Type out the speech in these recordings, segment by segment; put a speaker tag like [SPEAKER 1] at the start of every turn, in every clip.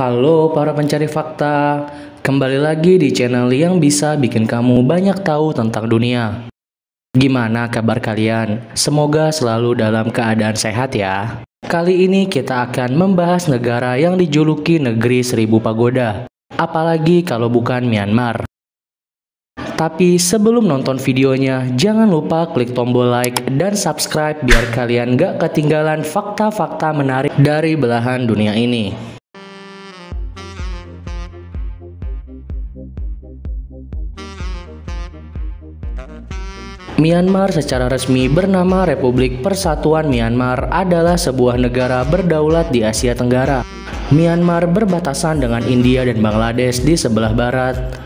[SPEAKER 1] Halo para pencari fakta, kembali lagi di channel yang bisa bikin kamu banyak tahu tentang dunia. Gimana kabar kalian? Semoga selalu dalam keadaan sehat ya. Kali ini kita akan membahas negara yang dijuluki negeri seribu pagoda, apalagi kalau bukan Myanmar. Tapi sebelum nonton videonya, jangan lupa klik tombol like dan subscribe biar kalian gak ketinggalan fakta-fakta menarik dari belahan dunia ini. Myanmar secara resmi bernama Republik Persatuan Myanmar adalah sebuah negara berdaulat di Asia Tenggara. Myanmar berbatasan dengan India dan Bangladesh di sebelah barat,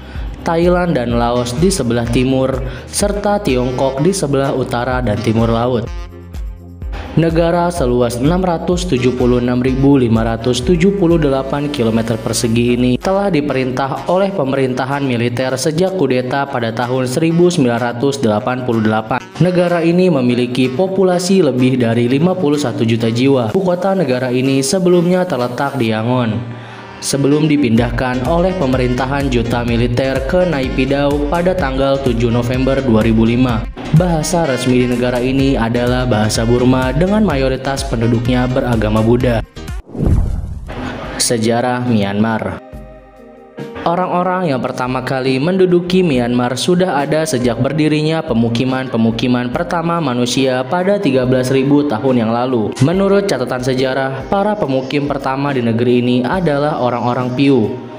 [SPEAKER 1] Thailand dan Laos di sebelah timur, serta Tiongkok di sebelah utara dan timur laut. Negara seluas 676.578 km persegi ini telah diperintah oleh pemerintahan militer sejak kudeta pada tahun 1988. Negara ini memiliki populasi lebih dari 51 juta jiwa. Ibu kota negara ini sebelumnya terletak di Yangon, sebelum dipindahkan oleh pemerintahan junta militer ke Naypyidaw pada tanggal 7 November 2005. Bahasa resmi di negara ini adalah bahasa Burma dengan mayoritas penduduknya beragama Buddha. Sejarah Myanmar. Orang-orang yang pertama kali menduduki Myanmar sudah ada sejak berdirinya pemukiman-pemukiman pertama manusia pada 13.000 tahun yang lalu. Menurut catatan sejarah, para pemukim pertama di negeri ini adalah orang-orang Piu,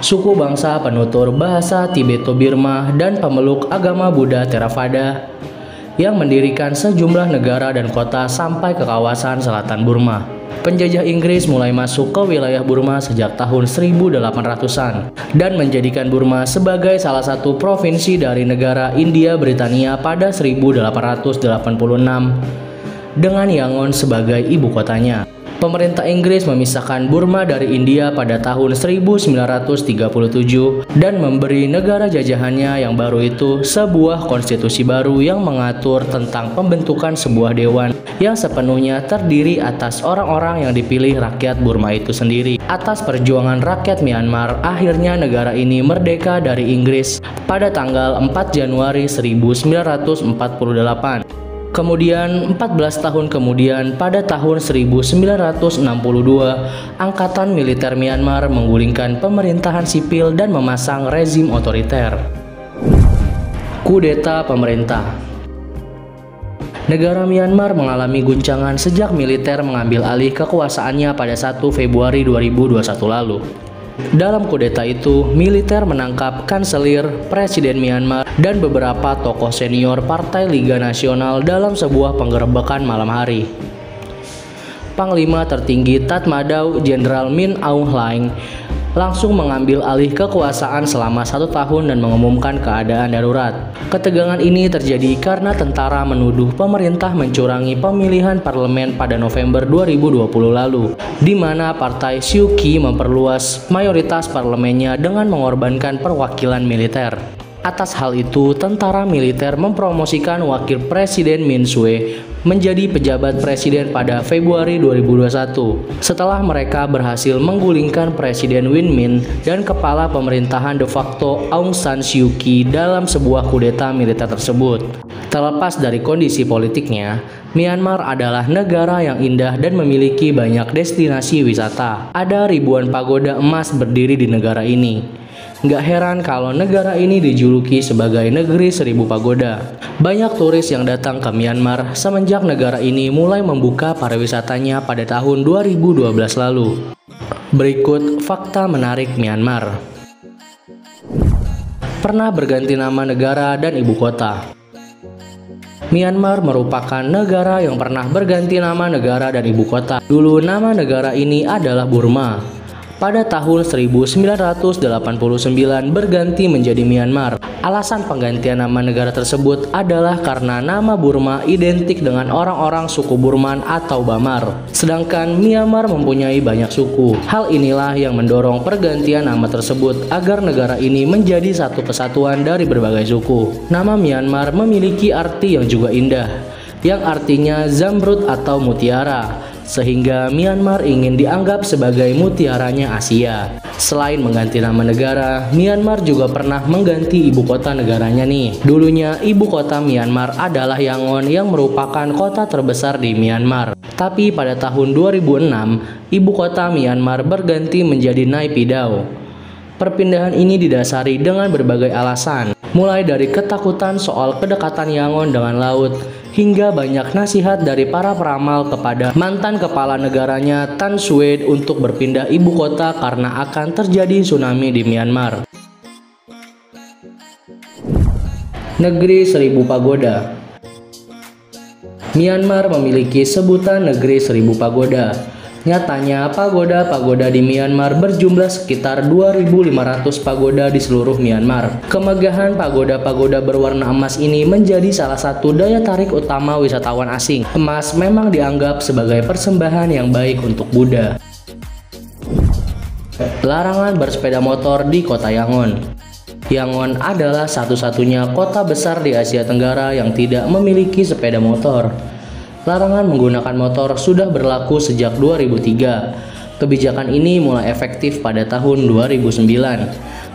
[SPEAKER 1] suku bangsa penutur bahasa Tibeto-Birma dan pemeluk agama Buddha Theravada yang mendirikan sejumlah negara dan kota sampai ke kawasan selatan Burma. Penjajah Inggris mulai masuk ke wilayah Burma sejak tahun 1800-an dan menjadikan Burma sebagai salah satu provinsi dari negara India Britania pada 1886 dengan Yangon sebagai ibu kotanya. Pemerintah Inggris memisahkan Burma dari India pada tahun 1937 dan memberi negara jajahannya yang baru itu sebuah konstitusi baru yang mengatur tentang pembentukan sebuah dewan yang sepenuhnya terdiri atas orang-orang yang dipilih rakyat Burma itu sendiri. Atas perjuangan rakyat Myanmar, akhirnya negara ini merdeka dari Inggris pada tanggal 4 Januari 1948. Kemudian 14 tahun kemudian pada tahun 1962, Angkatan Militer Myanmar menggulingkan pemerintahan sipil dan memasang rezim otoriter. Kudeta pemerintah. Negara Myanmar mengalami guncangan sejak militer mengambil alih kekuasaannya pada 1 Februari 2021 lalu. Dalam kudeta itu, militer menangkap kanselir, presiden Myanmar, dan beberapa tokoh senior Partai Liga Nasional dalam sebuah penggerebekan malam hari. Panglima tertinggi Tatmadaw Jenderal Min Aung Hlaing langsung mengambil alih kekuasaan selama 1 tahun dan mengumumkan keadaan darurat. Ketegangan ini terjadi karena tentara menuduh pemerintah mencurangi pemilihan parlemen pada November 2020 lalu, di mana Partai Suu Kyi memperluas mayoritas parlemennya dengan mengorbankan perwakilan militer. Atas hal itu, tentara militer mempromosikan Wakil Presiden Min Swe menjadi pejabat presiden pada Februari 2021 setelah mereka berhasil menggulingkan Presiden Win Myint dan kepala pemerintahan de facto Aung San Suu Kyi dalam sebuah kudeta militer tersebut. Terlepas dari kondisi politiknya, Myanmar adalah negara yang indah dan memiliki banyak destinasi wisata. Ada ribuan pagoda emas berdiri di negara ini. Nggak heran kalau negara ini dijuluki sebagai negeri seribu pagoda. Banyak turis yang datang ke Myanmar semenjak negara ini mulai membuka pariwisatanya pada tahun 2012 lalu. Berikut fakta menarik Myanmar. Pernah berganti nama negara dan ibu kota. Myanmar merupakan negara yang pernah berganti nama negara dan ibu kota. Dulu nama negara ini adalah Burma. Pada tahun 1989 berganti menjadi Myanmar. Alasan penggantian nama negara tersebut adalah karena nama Burma identik dengan orang-orang suku Burman atau Bamar. Sedangkan Myanmar mempunyai banyak suku. Hal inilah yang mendorong pergantian nama tersebut agar negara ini menjadi satu kesatuan dari berbagai suku. Nama Myanmar memiliki arti yang juga indah, yang artinya zamrud atau mutiara. sehingga Myanmar ingin dianggap sebagai mutiaranya Asia. Selain mengganti nama negara, Myanmar juga pernah mengganti ibu kota negaranya nih. Dulunya ibu kota Myanmar adalah Yangon yang merupakan kota terbesar di Myanmar. Tapi pada tahun 2006, ibu kota Myanmar berganti menjadi Naypyidaw. Perpindahan ini didasari dengan berbagai alasan, mulai dari ketakutan soal kedekatan Yangon dengan laut, hingga banyak nasihat dari para peramal kepada mantan kepala negaranya Tan Shwe untuk berpindah ibu kota karena akan terjadi tsunami di Myanmar. Negeri Seribu Pagoda. Myanmar memiliki sebutan Negeri Seribu Pagoda. Nyatanya, pagoda-pagoda di Myanmar berjumlah sekitar 2.500 pagoda di seluruh Myanmar. Kemegahan pagoda-pagoda berwarna emas ini menjadi salah satu daya tarik utama wisatawan asing. Emas memang dianggap sebagai persembahan yang baik untuk Buddha. Larangan bersepeda motor di kota Yangon. Yangon adalah satu-satunya kota besar di Asia Tenggara yang tidak memiliki sepeda motor. Larangan menggunakan motor sudah berlaku sejak 2003. Kebijakan ini mulai efektif pada tahun 2009.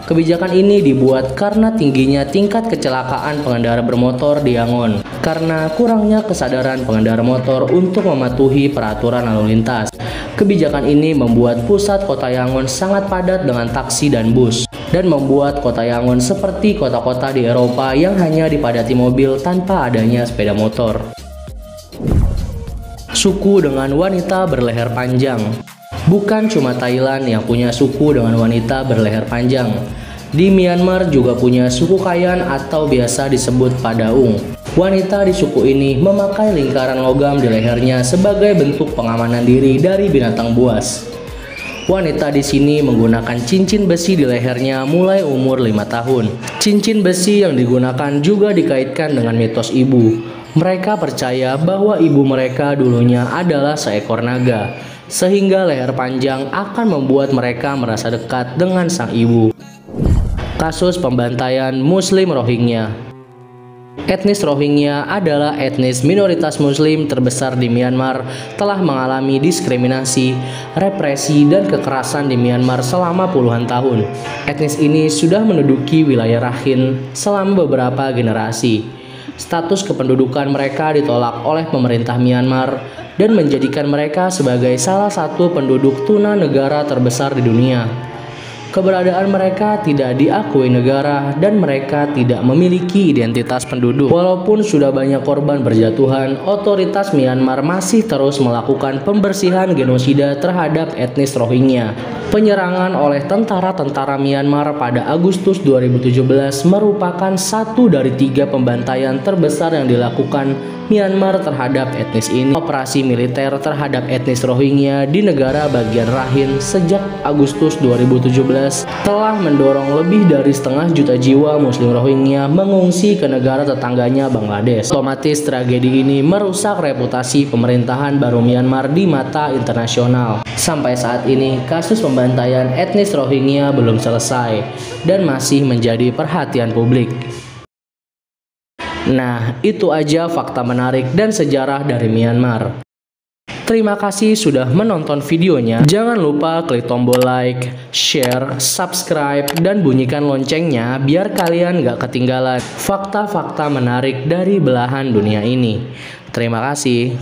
[SPEAKER 1] Kebijakan ini dibuat karena tingginya tingkat kecelakaan pengendara bermotor di Yangon, karena kurangnya kesadaran pengendara motor untuk mematuhi peraturan lalu lintas. Kebijakan ini membuat pusat kota Yangon sangat padat dengan taksi dan bus, dan membuat kota Yangon seperti kota-kota di Eropa yang hanya dipadati mobil tanpa adanya sepeda motor. Suku dengan wanita berleher panjang. Bukan cuma Thailand yang punya suku dengan wanita berleher panjang. Di Myanmar juga punya suku Kayan atau biasa disebut Padaung. Wanita di suku ini memakai lingkaran logam di lehernya sebagai bentuk pengamanan diri dari binatang buas. Wanita di sini menggunakan cincin besi di lehernya mulai umur 5 tahun. Cincin besi yang digunakan juga dikaitkan dengan mitos ibu. Mereka percaya bahwa ibu mereka dulunya adalah seekor naga, sehingga leher panjang akan membuat mereka merasa dekat dengan sang ibu. Kasus pembantaian Muslim Rohingya. Etnis Rohingya adalah etnis minoritas Muslim terbesar di Myanmar, telah mengalami diskriminasi, represi, dan kekerasan di Myanmar selama puluhan tahun. Etnis ini sudah menduduki wilayah Rakhine selama beberapa generasi. Status kependudukan mereka ditolak oleh pemerintah Myanmar dan menjadikan mereka sebagai salah satu penduduk tuna negara terbesar di dunia. Keberadaan mereka tidak diakui negara dan mereka tidak memiliki identitas penduduk. Walaupun sudah banyak korban berjatuhan, otoritas Myanmar masih terus melakukan pembersihan genosida terhadap etnis Rohingya. Penyerangan oleh tentara-tentara Myanmar pada Agustus 2017 merupakan satu dari 3 pembantaian terbesar yang dilakukan Myanmar terhadap etnis ini. Operasi militer terhadap etnis Rohingya di negara bagian Rakhine sejak Agustus 2017 telah mendorong lebih dari 1,5 juta jiwa Muslim Rohingya mengungsi ke negara tetangganya Bangladesh. Otomatis tragedi ini merusak reputasi pemerintahan baru Myanmar di mata internasional. Sampai saat ini, kasus pembantaian etnis Rohingya belum selesai dan masih menjadi perhatian publik. Nah, itu aja fakta menarik dan sejarah dari Myanmar. Terima kasih sudah menonton videonya. Jangan lupa klik tombol like, share, subscribe, dan bunyikan loncengnya biar kalian gak ketinggalan fakta-fakta menarik dari belahan dunia ini. Terima kasih.